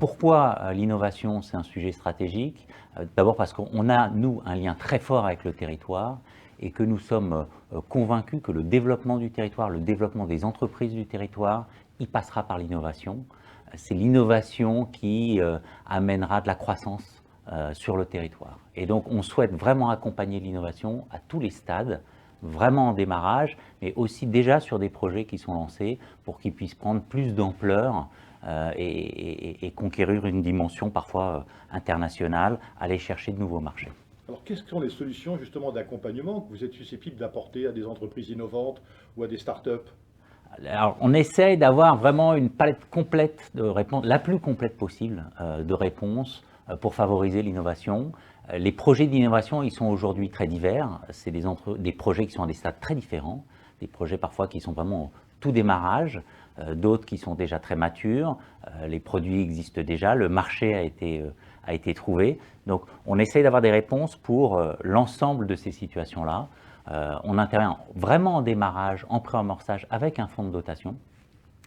Pourquoi l'innovation, c'est un sujet stratégique? D'abord parce qu'on a, nous, un lien très fort avec le territoire et que nous sommes convaincus que le développement du territoire, le développement des entreprises du territoire, il passera par l'innovation. C'est l'innovation qui amènera de la croissance sur le territoire. Et donc, on souhaite vraiment accompagner l'innovation à tous les stades, vraiment en démarrage, mais aussi déjà sur des projets qui sont lancés pour qu'ils puissent prendre plus d'ampleur et conquérir une dimension parfois internationale, aller chercher de nouveaux marchés. Alors, quelles sont les solutions justement d'accompagnement que vous êtes susceptible d'apporter à des entreprises innovantes ou à des startups? Alors, on essaye d'avoir vraiment une palette complète de réponses, la plus complète possible de réponses pour favoriser l'innovation. Les projets d'innovation, ils sont aujourd'hui très divers. C'est des projets qui sont à des stades très différents, des projets parfois qui sont vraiment au tout démarrage, d'autres qui sont déjà très matures. Les produits existent déjà, le marché a été trouvé. Donc, on essaye d'avoir des réponses pour l'ensemble de ces situations-là. On intervient vraiment en démarrage, en pré-amorçage avec un fonds de dotation.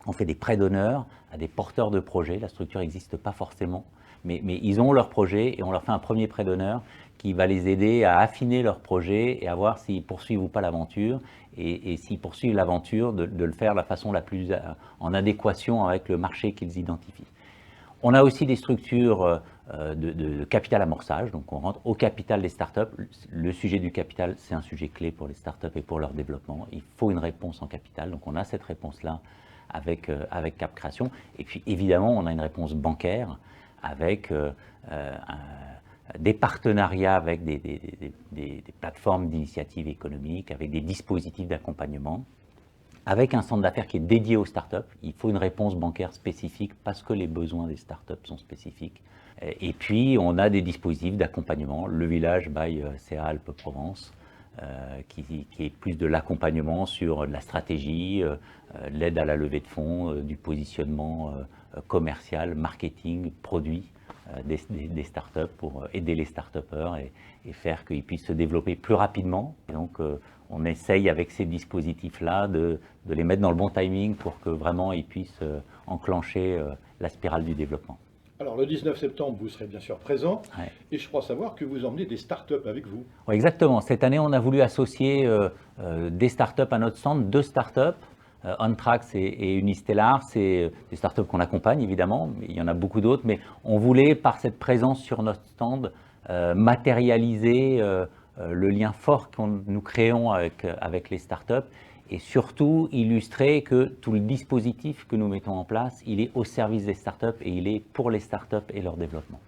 On fait des prêts d'honneur à des porteurs de projets. La structure n'existe pas forcément, mais ils ont leur projet et on leur fait un premier prêt d'honneur qui va les aider à affiner leur projet et à voir s'ils poursuivent ou pas l'aventure. Et s'ils poursuivent l'aventure, de le faire de la façon la plus en adéquation avec le marché qu'ils identifient. On a aussi des structures de capital amorçage, donc on rentre au capital des startups. Le sujet du capital, c'est un sujet clé pour les startups et pour leur développement. Il faut une réponse en capital, donc on a cette réponse-là avec Cap Création. Et puis évidemment, on a une réponse bancaire avec des partenariats avec des plateformes d'initiatives économiques, avec des dispositifs d'accompagnement. Avec un centre d'affaires qui est dédié aux startups, il faut une réponse bancaire spécifique parce que les besoins des startups sont spécifiques. Et puis, on a des dispositifs d'accompagnement, le village by CA Alpes-Provence, qui est plus de l'accompagnement sur la stratégie, l'aide à la levée de fonds, du positionnement commercial, marketing, produit des startups pour aider les startupeurs et faire qu'ils puissent se développer plus rapidement. Et donc, on essaye avec ces dispositifs-là de les mettre dans le bon timing pour que vraiment ils puissent enclencher la spirale du développement. Alors, le 19 septembre, vous serez bien sûr présent, Ouais. et je crois savoir que vous emmenez des startups avec vous. Ouais, exactement. Cette année, on a voulu associer des startups à notre stand, deux startups. Ontrax et Unistellar, c'est des startups qu'on accompagne évidemment, mais il y en a beaucoup d'autres, mais on voulait par cette présence sur notre stand matérialiser le lien fort que nous créons avec les startups et surtout illustrer que tout le dispositif que nous mettons en place, il est au service des startups et il est pour les startups et leur développement.